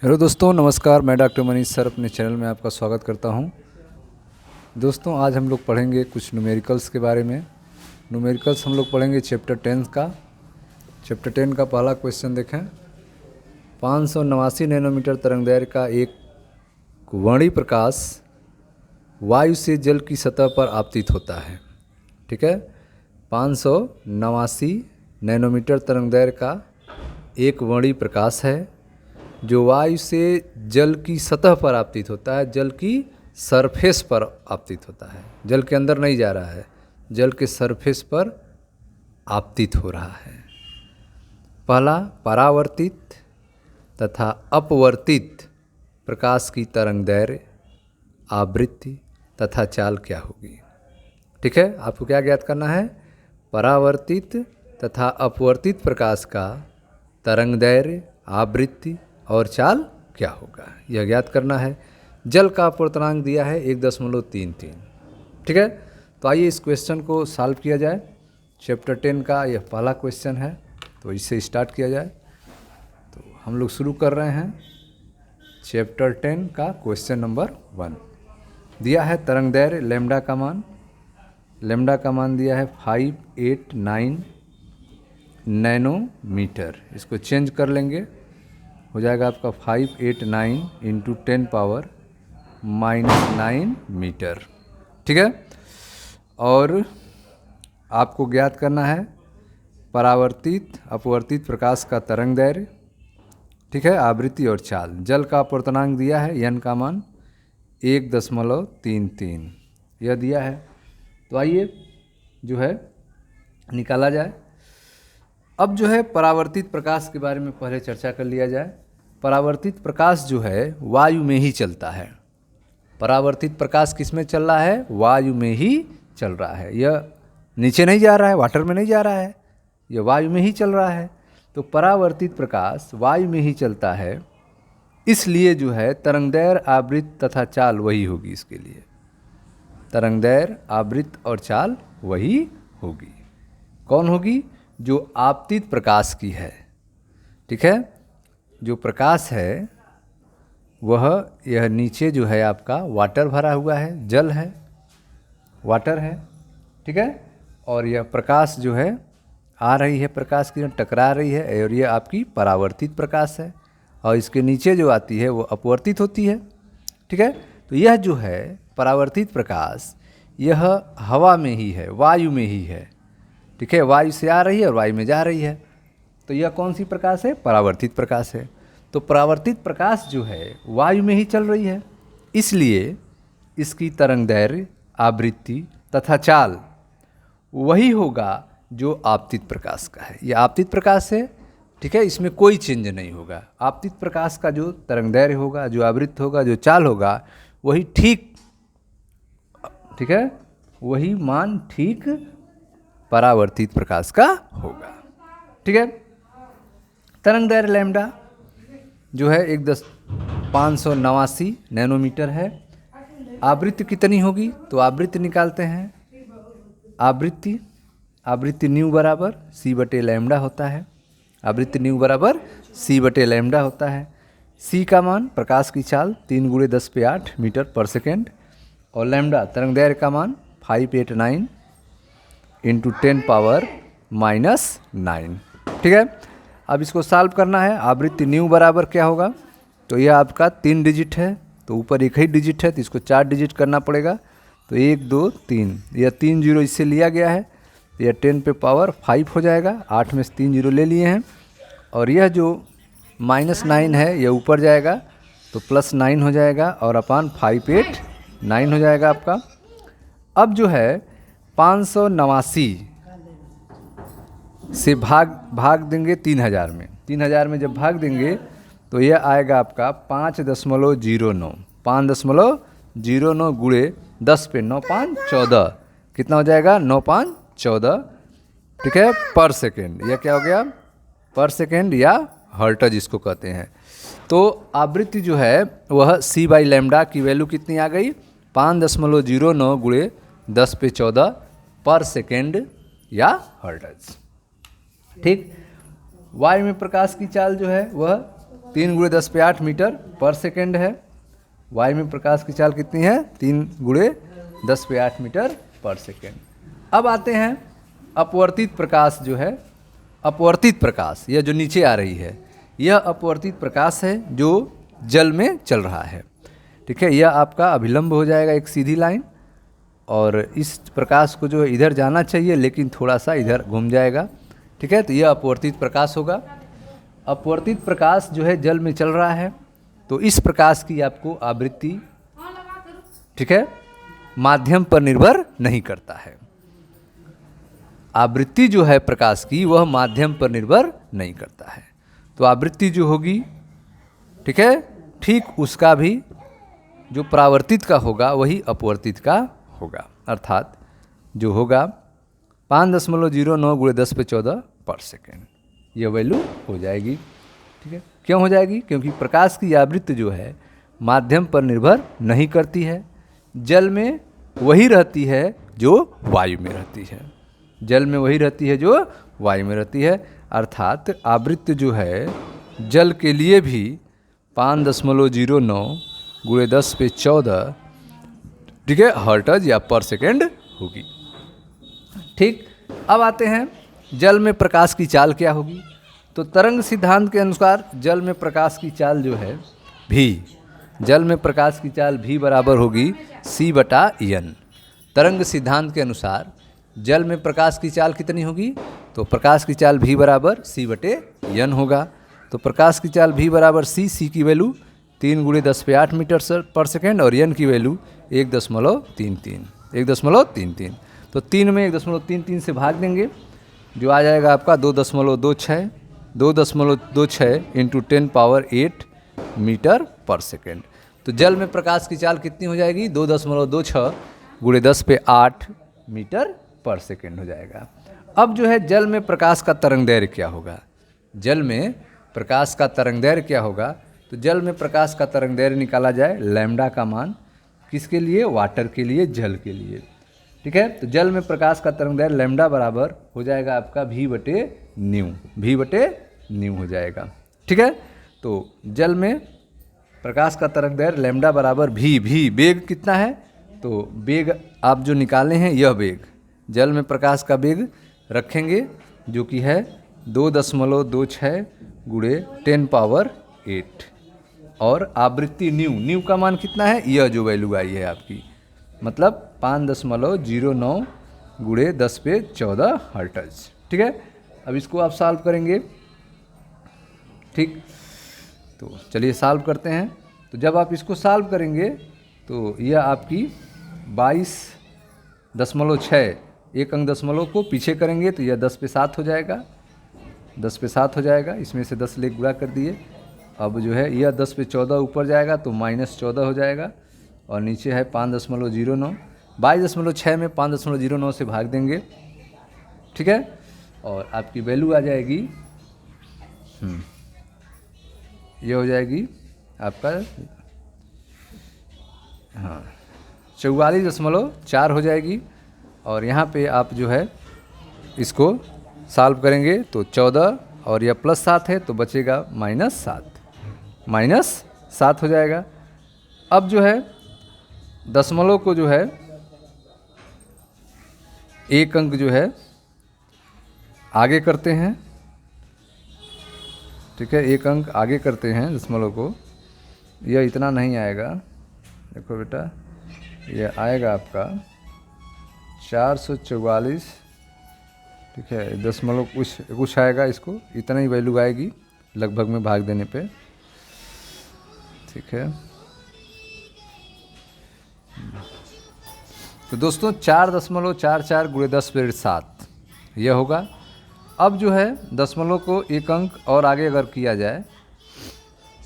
Hello दोस्तों, नमस्कार। मैं डॉक्टर मनीष सर अपने चैनल में आपका स्वागत करता हूं। दोस्तों, आज हम लोग पढ़ेंगे कुछ न्यूमेरिकल्स के बारे में। न्यूमेरिकल्स हम लोग पढ़ेंगे चैप्टर 10 का। चैप्टर 10 का पहला क्वेश्चन देखें। 589 नैनोमीटर तरंगदैर्घ्य का एक वर्णी प्रकाश वायु से जल की सतह पर आपतित होता है। ठीक है, 589 नैनोमीटर तरंगदैर्घ्य का एक वर्णी प्रकाश है जो वायु से जल की सतह पर आपतित होता है, जल की सरफेस पर आपतित होता है। जल के अंदर नहीं जा रहा है, जल के सरफेस पर आपतित हो रहा है। पहला, परावर्तित तथा अपवर्तित प्रकाश की तरंगदैर्घ्य, आवृत्ति तथा चाल क्या होगी। ठीक है, आपको क्या ज्ञात करना है? परावर्तित तथा अपवर्तित प्रकाश का तरंगदैर्घ्य, आवृत्ति और चाल क्या होगा, यह ज्ञात करना है। जल का अपवर्तनांक दिया है 1.33। ठीक है, तो आइए इस क्वेश्चन को सॉल्व किया जाए। चैप्टर 10 का यह पहला क्वेश्चन है, तो इससे स्टार्ट किया जाए। तो हम लोग शुरू कर रहे हैं चैप्टर 10 का क्वेश्चन नंबर 1। दिया है तरंगदैर्घ्य लैम्डा का मान। लैम्डा का मान दिया है 589 नैनोमीटर। इसको चेंज कर लेंगे, हो जाएगा आपका 589 इंटू 10⁻⁹ मीटर। ठीक है, और आपको ज्ञात करना है परावर्तित अपवर्तित प्रकाश का तरंगदैर्घ्य, ठीक है, आवृत्ति और चाल। जल का अपवर्तनांक दिया है n का मान 1.33, यह दिया है। तो आइए जो है निकाला जाए। अब जो है परावर्तित प्रकाश के बारे में पहले चर्चा कर लिया जाए। परावर्तित प्रकाश जो है वायु में ही चलता है। परावर्तित प्रकाश किस में चल रहा है? वायु में ही चल रहा है। यह नीचे नहीं जा रहा है, वाटर में नहीं जा रहा है, यह वायु में ही चल रहा है। तो परावर्तित प्रकाश वायु में ही चलता है, इसलिए जो है तरंगदैर्घ्य, आवृत्ति तथा चाल वही होगी। इसके लिए तरंगदैर्घ्य, आवृत्ति और चाल वही होगी। कौन होगी? जो आपतित प्रकाश की है। ठीक है, जो प्रकाश है वह यह नीचे जो है आपका वाटर भरा हुआ है, जल है, वाटर है। ठीक है, और यह प्रकाश जो है आ रही है, प्रकाश की टकरा रही है, और यह आपकी परावर्तित प्रकाश है। और इसके नीचे जो आती है वो अपवर्तित होती है। ठीक है, तो यह जो है परावर्तित प्रकाश यह हवा में ही है, वायु में ही है। ठीक है, वायु से आ रही है और वायु में जा रही है। तो यह कौन सी प्रकाश है? परावर्तित प्रकाश है। तो परावर्तित प्रकाश जो है वायु में ही चल रही है, इसलिए इसकी तरंगदैर्घ्य, आवृत्ति तथा चाल वही होगा जो आपतित प्रकाश का है। यह आपतित प्रकाश है। ठीक है, इसमें कोई चेंज नहीं होगा। आपतित प्रकाश का जो तरंगदैर्घ्य होगा, जो आवृत्ति होगा, जो चाल होगा, वही ठीक है, वही मान ठीक परावर्तित प्रकाश का होगा। ठीक है, तरंगदैर्घ्य लैम्डा जो है 589 नैनोमीटर है। आवृत्ति कितनी होगी? तो आवृत्ति निकालते हैं। आवृत्ति न्यू बराबर c/λ होता है। आवृत्ति न्यू बराबर c/λ होता है। c का मान प्रकाश की चाल 3 × 10⁸ मीटर पर सेकेंड, और लैम्डा तरंगदैर्घ्य का मान 589 इंटू 10⁻⁹ ठीक है, अब इसको सॉल्व करना है। आवृत्ति न्यू बराबर क्या होगा? तो यह आपका 3 डिजिट है, तो ऊपर एक ही डिजिट है, तो इसको 4 डिजिट करना पड़ेगा। तो 1 2 3, यह 3 जीरो इससे लिया गया है, तो यह 10⁵ हो जाएगा। 8 में से 3 जीरो ले लिए हैं, और यह जो -9 है यह ऊपर जाएगा, तो +9 हो जाएगा, और अपान 589 हो जाएगा आपका। अब जो है 589 से भाग देंगे 3000 में। 3000 में जब भाग देंगे तो यह आएगा आपका 5.09। 5.09 गुणे 10 पे 9 5 14, कितना हो जाएगा? 9 5 14। ठीक है, पर सेकेंड। यह क्या हो गया? पर सेकेंड या हर्ट्ज इसको कहते हैं। तो आवृत्ति जो है वह c/λ की वैल्यू कितनी आ गई? 5.09 गुणे 10 पे 14 पर सेकेंड या हर्ट्ज। ठीक, वायु में प्रकाश की चाल जो है वह 3 × 10⁸ मीटर पर सेकेंड है। वायु में प्रकाश की चाल कितनी है? 3 × 10⁸ मीटर पर सेकेंड। अब आते हैं अपवर्तित प्रकाश जो है, अपवर्तित प्रकाश, यह जो नीचे आ रही है यह अपवर्तित प्रकाश है जो जल में चल रहा है। ठीक है, यह आपका अभिलंब हो जाएगा एक सीधी लाइन, और इस प्रकाश को जो है इधर जाना चाहिए लेकिन थोड़ा सा इधर घूम जाएगा। ठीक है, तो यह अपवर्तित प्रकाश होगा। अपवर्तित प्रकाश जो है जल में चल रहा है, तो इस प्रकाश की आपको आवृत्ति, ठीक है, माध्यम पर निर्भर नहीं करता है। आवृत्ति जो है प्रकाश की वह माध्यम पर निर्भर नहीं करता है। तो आवृत्ति जो होगी, ठीक है, ठीक उसका भी जो परावर्तित का होगा वही अपवर्तित का होगा, अर्थात जो होगा 5.09 × 10⁻14 पर सेकेंड, यह वैल्यू हो जाएगी। ठीक है, क्यों हो जाएगी? क्योंकि प्रकाश की आवृत्ति जो है माध्यम पर निर्भर नहीं करती है। जल में वही रहती है जो वायु में रहती है, जल में वही रहती है जो वायु में रहती है, अर्थात आवृत्ति जो है जल के लिए भी 5.09 × 10⁻14, ठीक है, हर्ट्ज या पर सेकेंड होगी। ठीक, अब आते हैं जल में प्रकाश की चाल क्या होगी। तो तरंग सिद्धांत के अनुसार जल में प्रकाश की चाल जो है भी, जल में प्रकाश की चाल भी बराबर होगी c/n। तरंग सिद्धांत के अनुसार जल में प्रकाश की चाल कितनी होगी? तो प्रकाश की चाल भी बराबर c/n होगा। तो प्रकाश की चाल भी बराबर c की वैल्यू 3 × 10⁸ मीटर पर सेकेंड और n की वैल्यू 1.33। तो 3 में 1.33 से भाग देंगे, जो आ जाएगा आपका 2.26 × 10⁸ मीटर पर सेकेंड। तो जल में प्रकाश की चाल कितनी हो जाएगी? 2.26 × 10⁸ मीटर पर सेकेंड हो जाएगा। अब जो है जल में प्रकाश का तरंगदैर्घ्य क्या होगा? जल में प्रकाश का तरंगदैर्घ्य क्या होगा? तो जल में प्रकाश का तरंगदैर्घ्य निकाला जाए लैम्डा का मान, किसके लिए? वाटर के लिए, जल के लिए। ठीक है, तो जल में प्रकाश का तरंगदैर्घ्य लैम्डा बराबर हो जाएगा आपका v/ν हो जाएगा। ठीक है, तो जल में प्रकाश का तरंगदैर्घ्य लैम्डा बराबर v वेग कितना है? तो वेग आप जो निकाले हैं यह वेग, जल में प्रकाश का वेग रखेंगे जो कि है 2.26 × 10⁸, और आवृत्ति न्यू का मान कितना है? यह जो वैल्यू आई है आपकी, मतलब 5.09 × 10⁻14 हर्ट्ज। ठीक है, अब इसको आप सॉल्व करेंगे। ठीक, तो चलिए सॉल्व करते हैं। तो जब आप इसको सॉल्व करेंगे तो यह आपकी 22.6, एक अंक दशमलव को पीछे करेंगे तो यह 10/7 हो जाएगा, 10/7 हो जाएगा। इसमें से 10 ले गुणा कर दिए। अब जो है यह 10/14 ऊपर जाएगा तो -14 हो जाएगा, और नीचे है 5.09। 22.6 में 5.09 से भाग देंगे। ठीक है, और आपकी वैल्यू आ जाएगी, ये हो जाएगी आपका 44.4 हो जाएगी। और यहाँ पे आप जो है इसको सॉल्व करेंगे तो 14 और यह +7 है तो बचेगा -7 हो जाएगा। अब जो है दशमलव को जो है एक अंक जो है आगे करते हैं। ठीक है, एक अंक आगे करते हैं दशमलव को, यह इतना नहीं आएगा, देखो बेटा यह आएगा आपका 444। ठीक है, दशमलव कुछ आएगा, इसको इतना ही वैल्यू आएगी लगभग में भाग देने पे। ठीक है, तो दोस्तों 4.44 × 10⁻7 यह होगा। अब जो है दशमलव को एक अंक और आगे अगर किया जाए,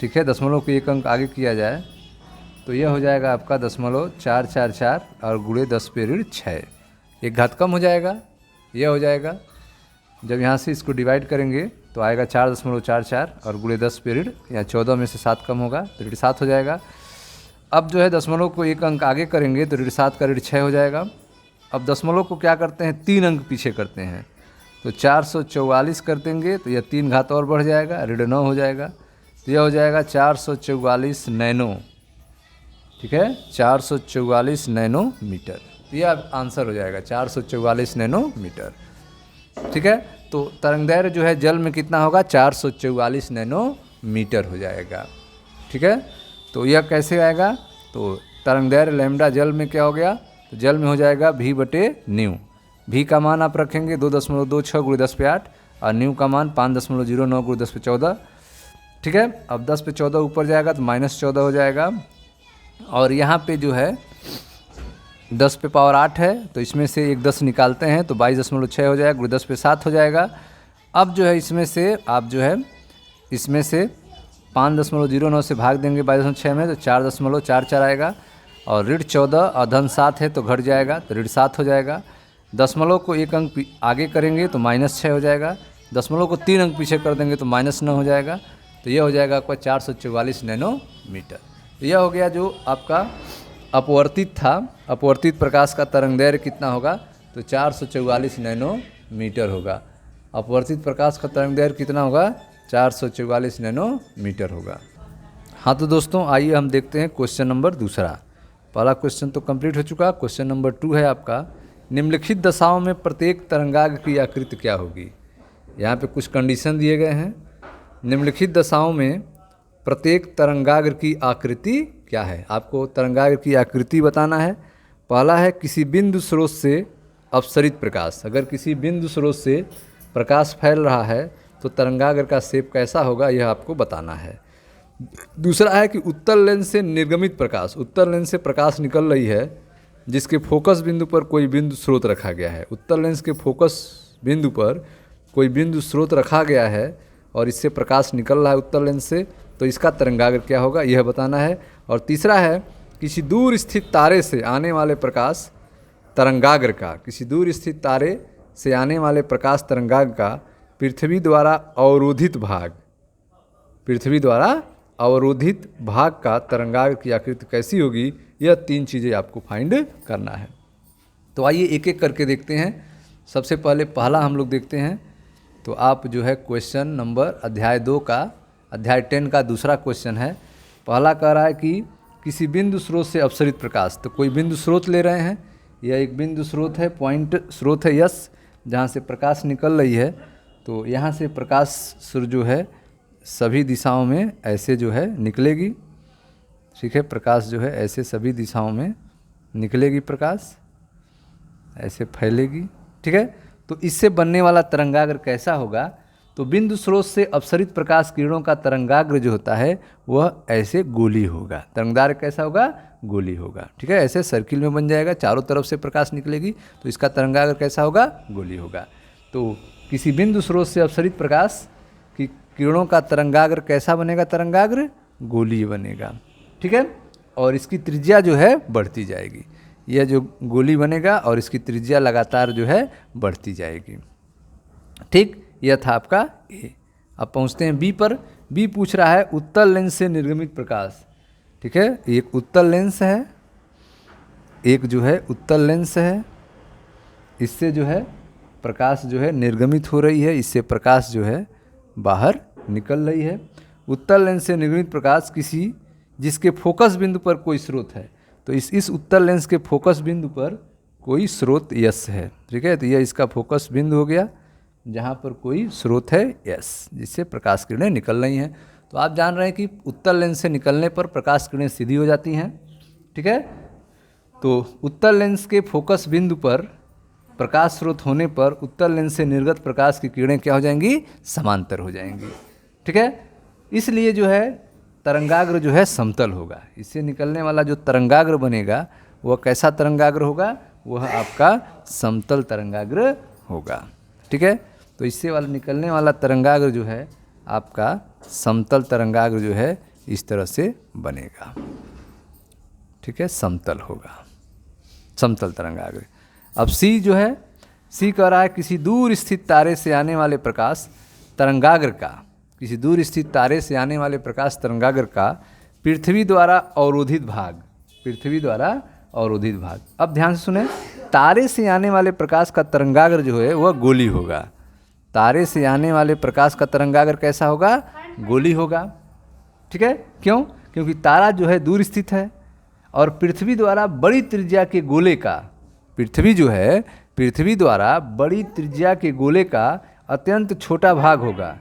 ठीक है, दशमलव को एक अंक आगे किया जाए तो यह हो जाएगा आपका 0.444 और × 10⁻6, एक घात कम हो जाएगा, यह हो जाएगा। जब यहाँ से इसको डिवाइड करेंगे तो आएगा 4.44 और × 10⁻, या 14 में से 7 कम होगा तो ऋण 7 हो जाएगा। अब जो है दशमलव को एक अंक आगे करेंगे तो ऋण 7 का ऋण 6 हो जाएगा। अब दशमलव को क्या करते हैं, 3 अंक पीछे करते हैं, तो 444 कर देंगे तो यह 3 घात और बढ़ जाएगा, ऋण 9 हो जाएगा। तो यह हो जाएगा 444 नैनो, ठीक है, 444 नैनोमीटर। तो यह आंसर हो जाएगा 444 नैनोमीटर, ठीक है। तो तरंगदैर्घ्य जो है जल में कितना होगा, 444 नैनोमीटर हो जाएगा, ठीक है। तो यह कैसे आएगा, तो तरंगदैर्घ्य लैम्डा जल में क्या हो गया, तो जल में हो जाएगा v/ν। v का मान आप रखेंगे 2.26 × 10⁸ और न्यू का मान 5.09 × 10⁻14, ठीक है। अब 10⁻14 ऊपर जाएगा तो -14 हो जाएगा, और यहाँ पे जो है 10⁻8 है, तो इसमें से एक 10 निकालते हैं तो 22.6 हो जाएगा, 10⁻7 हो जाएगा। अब जो है इसमें से आप जो है इसमें से 5.09 से भाग देंगे 22.6 में, तो 4.44 आएगा, और ऋण 14 और धन 7 है तो घट जाएगा, तो ऋण 7 हो जाएगा। दशमलव को एक अंक आगे करेंगे तो -6 हो जाएगा, दशमलव को 3 अंक पीछे कर देंगे तो -9 हो जाएगा। तो यह हो जाएगा आपका 444 नैनोमीटर। तो यह हो गया जो आपका अपवर्तित था। अपवर्तित प्रकाश का तरंगदैर्घ्य कितना होगा, तो 444 नैनोमीटर होगा। अपवर्तित प्रकाश का तरंगदैर्घ्य कितना होगा, 444 नैनोमीटर होगा। हाँ तो दोस्तों आइए हम देखते हैं क्वेश्चन नंबर दूसरा। पहला क्वेश्चन तो कंप्लीट हो चुका। क्वेश्चन नंबर 2 है आपका, निम्नलिखित दशाओं में प्रत्येक तरंगाग्र की आकृति क्या होगी। यहाँ पे कुछ कंडीशन दिए गए हैं। निम्नलिखित दशाओं में प्रत्येक तरंगाग्र की आकृति क्या है, आपको तरंगाग्र की आकृति बताना है। पहला है किसी बिंदु स्रोत से अपसरित प्रकाश। अगर किसी बिंदु स्रोत से प्रकाश फैल रहा है तो तरंगाग्र का शेप कैसा होगा, यह आपको बताना है। दूसरा है कि उत्तल लेंस से निर्गमित प्रकाश। उत्तल लेंस से प्रकाश निकल रही है जिसके फोकस बिंदु पर कोई बिंदु स्रोत रखा गया है। उत्तल लेंस के फोकस बिंदु पर कोई बिंदु स्रोत रखा गया है और इससे प्रकाश निकल रहा है उत्तल लेंस से, तो इसका तरंगाग्र क्या होगा, यह बताना है। और तीसरा है किसी दूर स्थित तारे से आने वाले प्रकाश तरंगाग्र का, किसी दूर स्थित तारे से आने वाले प्रकाश तरंगाग्र का पृथ्वी द्वारा अवरोधित भाग, पृथ्वी द्वारा अवरोधित भाग का तरंगाग्र की आकृति कैसी होगी, यह 3 चीज़ें आपको फाइंड करना है। तो आइए एक एक करके देखते हैं। सबसे पहले पहला हम लोग देखते हैं। तो आप जो है क्वेश्चन नंबर अध्याय 2 का, अध्याय 10 का दूसरा क्वेश्चन है। पहला कह रहा है कि किसी बिंदु स्रोत से अपसरित प्रकाश। तो कोई बिंदु स्रोत ले रहे हैं, यह एक बिंदु स्रोत है, पॉइंट स्रोत है यस, जहाँ से प्रकाश निकल रही है। तो यहाँ से प्रकाश सूर्य जो है सभी दिशाओं में ऐसे जो है निकलेगी, ठीक है। प्रकाश जो है ऐसे सभी दिशाओं में निकलेगी, प्रकाश ऐसे फैलेगी, ठीक है। तो इससे बनने वाला तरंगाग्र कैसा होगा, तो बिंदु स्रोत से अपसरित प्रकाश किरणों का तरंगाग्र जो होता है वह ऐसे गोली होगा। तरंगदैर्घ्य कैसा होगा, गोली होगा, ठीक है। ऐसे सर्किल में बन जाएगा, चारों तरफ से प्रकाश निकलेगी, तो इसका तरंगाग्र कैसा होगा, गोली होगा। तो किसी बिंदु स्रोत से अपसरित प्रकाश की किरणों का तरंगाग्र कैसा बनेगा, तरंगाग्र गोली बनेगा, ठीक है। और इसकी त्रिज्या जो है बढ़ती जाएगी। यह जो गोली बनेगा और इसकी त्रिज्या लगातार जो है बढ़ती जाएगी, ठीक। यह था आपका ए। अब पहुंचते हैं बी पर। बी पूछ रहा है उत्तल लेंस से निर्गमित प्रकाश, ठीक है। एक उत्तल लेंस है, एक जो है उत्तल लेंस है, इससे जो है प्रकाश जो है निर्गमित हो रही है, इससे प्रकाश जो है बाहर निकल रही है। उत्तल लेंस से निर्गमित प्रकाश किसी जिसके फोकस बिंदु पर कोई स्रोत है। तो इस उत्तल लेंस के फोकस बिंदु पर कोई स्रोत यस है, ठीक है। तो यह इसका फोकस बिंदु हो गया जहाँ पर कोई स्रोत है यस, जिससे प्रकाश किरणें निकल रही हैं। तो आप जान रहे हैं कि उत्तल लेंस से निकलने पर प्रकाश किरणें सीधी हो जाती हैं, ठीक है। तो उत्तल लेंस के फोकस बिंदु पर प्रकाश स्रोत होने पर उत्तल लेंस से निर्गत प्रकाश की किरणें क्या हो जाएंगी, समांतर हो जाएंगी, ठीक है। इसलिए जो है तरंगाग्र जो है समतल होगा। इससे निकलने वाला जो तरंगाग्र बनेगा वह कैसा तरंगाग्र होगा, वह आपका समतल तरंगाग्र होगा, ठीक है। तो इससे वाला निकलने वाला तरंगाग्र जो है आपका समतल तरंगाग्र जो है इस तरह से बनेगा, ठीक है, समतल होगा, समतल तरंगाग्र। अब सी जो है, सी कह रहा है किसी दूर स्थित तारे से आने वाले प्रकाश तरंगाग्र का, किसी दूर स्थित तारे से आने वाले प्रकाश तरंगाग्र का पृथ्वी द्वारा अवरोधित भाग, पृथ्वी द्वारा अवरोधित भाग। अब ध्यान से सुने, तारे से आने वाले प्रकाश का तरंगाग्र जो है वह गोली होगा। तारे से आने वाले प्रकाश का तरंगाग्र कैसा होगा, गोली होगा, ठीक है, क्यों? क्योंकि तारा जो है दूर स्थित है और पृथ्वी द्वारा बड़ी त्रिज्या के गोले का, पृथ्वी जो है पृथ्वी द्वारा बड़ी त्रिज्या के गोले का अत्यंत छोटा भाग होगा।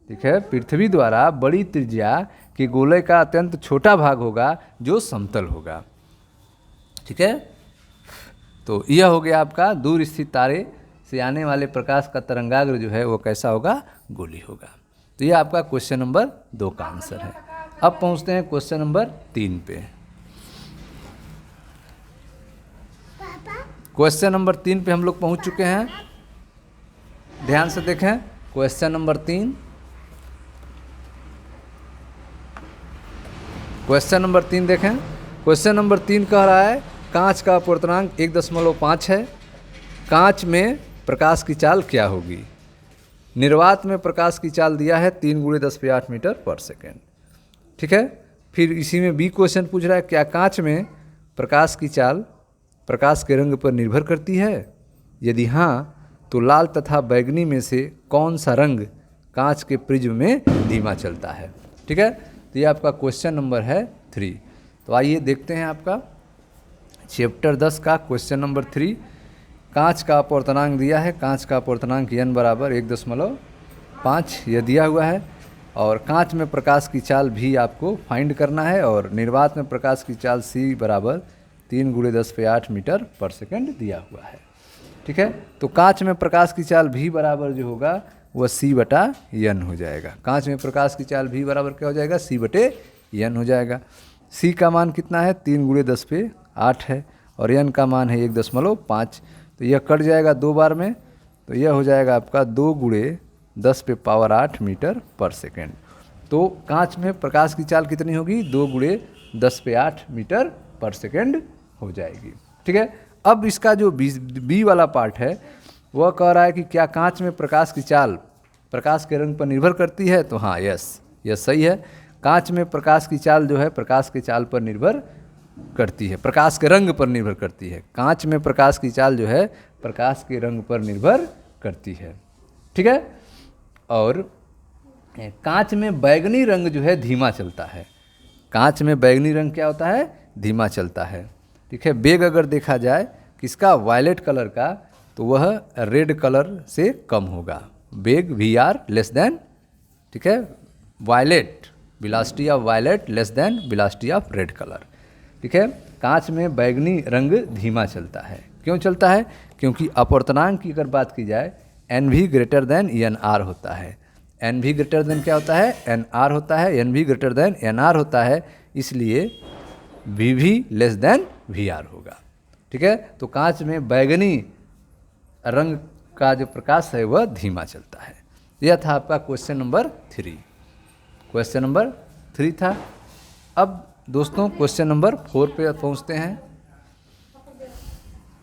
ठीक है, पृथ्वी द्वारा बड़ी त्रिज्या के गोले का अत्यंत छोटा भाग होगा जो समतल होगा। ठीक है, तो यह हो गया आपका दूर स्थित तारे से आने वाले प्रकाश का तरंगाग्र जो है वो कैसा होगा? गोली होगा। तो यह आपका क्वेश्चन नंबर 2 का आंसर है। अब पहुंचते हैं क्वेश्चन नंबर 3 पे। क्वेश्चन नंबर 3 पे हम लोग पहुंच चुके हैं। ध्यान से देखें क्वेश्चन नंबर 3। क्वेश्चन नंबर 3 देखें। क्वेश्चन नंबर 3 कह रहा है कांच का अपवर्तनांक 1.5 है। कांच में प्रकाश की चाल क्या होगी? निर्वात में प्रकाश की चाल दिया है 3 × 10⁸ मीटर पर सेकेंड। ठीक है, फिर इसी में बी क्वेश्चन पूछ रहा है क्या कांच में प्रकाश की चाल प्रकाश के रंग पर निर्भर करती है? यदि हाँ तो लाल तथा बैगनी में से कौन सा रंग कांच के प्रिज्म में धीमा चलता है? ठीक है, तो ये आपका क्वेश्चन नंबर है 3। तो आइए देखते हैं आपका चैप्टर 10 का क्वेश्चन नंबर 3। कांच का अपवर्तनांक दिया है, कांच का अपवर्तनांक n बराबर 1.5 यह दिया हुआ है और कांच में प्रकाश की चाल भी आपको फाइंड करना है और निर्वात में प्रकाश की चाल c बराबर 3 × 10⁸ मीटर पर सेकेंड दिया हुआ है। ठीक है, तो कांच में प्रकाश की चाल भी बराबर जो होगा वह c/n हो जाएगा। कांच में प्रकाश की चाल भी बराबर क्या हो जाएगा? c/n हो जाएगा। c का मान कितना है? 3 × 10⁸ है और n का मान है 1.5। तो यह कट जाएगा 2 बार में, तो यह हो जाएगा आपका 2 × 10⁸ मीटर पर सेकेंड। तो कांच में प्रकाश की चाल कितनी होगी? 2 × 10⁸ मीटर पर सेकेंड हो जाएगी। ठीक है, अब इसका जो बी वाला पार्ट है वह कह रहा है कि क्या कांच में प्रकाश की चाल प्रकाश के रंग पर निर्भर करती है? तो हाँ, यस सही है। कांच में प्रकाश की चाल जो है प्रकाश के चाल पर निर्भर करती है, प्रकाश के रंग पर निर्भर करती है। कांच में प्रकाश की चाल जो है प्रकाश के रंग पर निर्भर करती है। ठीक है, और कांच में बैगनी रंग जो है धीमा चलता है। कांच में बैगनी रंग क्या होता है? धीमा चलता है। ठीक है, वेग अगर देखा जाए किसका? वायलेट कलर का, तो वह रेड कलर से कम होगा। वेग VR लेस देन, ठीक है, violet, velocity of violet less than velocity of red colour. ठीक है, कांच में बैगनी रंग धीमा चलता है। क्यों चलता है? क्योंकि अपवर्तनांक की अगर बात की जाए NV ग्रेटर देन NR होता है। NV ग्रेटर देन क्या होता है? NR होता है। NV ग्रेटर देन NR होता है, इसलिए VV लेस देन VR होगा। ठीक है, तो कांच में बैगनी रंग का जो प्रकाश है वह धीमा चलता है। यह था आपका क्वेश्चन नंबर 3। क्वेश्चन नंबर 3 था। अब दोस्तों क्वेश्चन नंबर 4 पे पहुंचते हैं।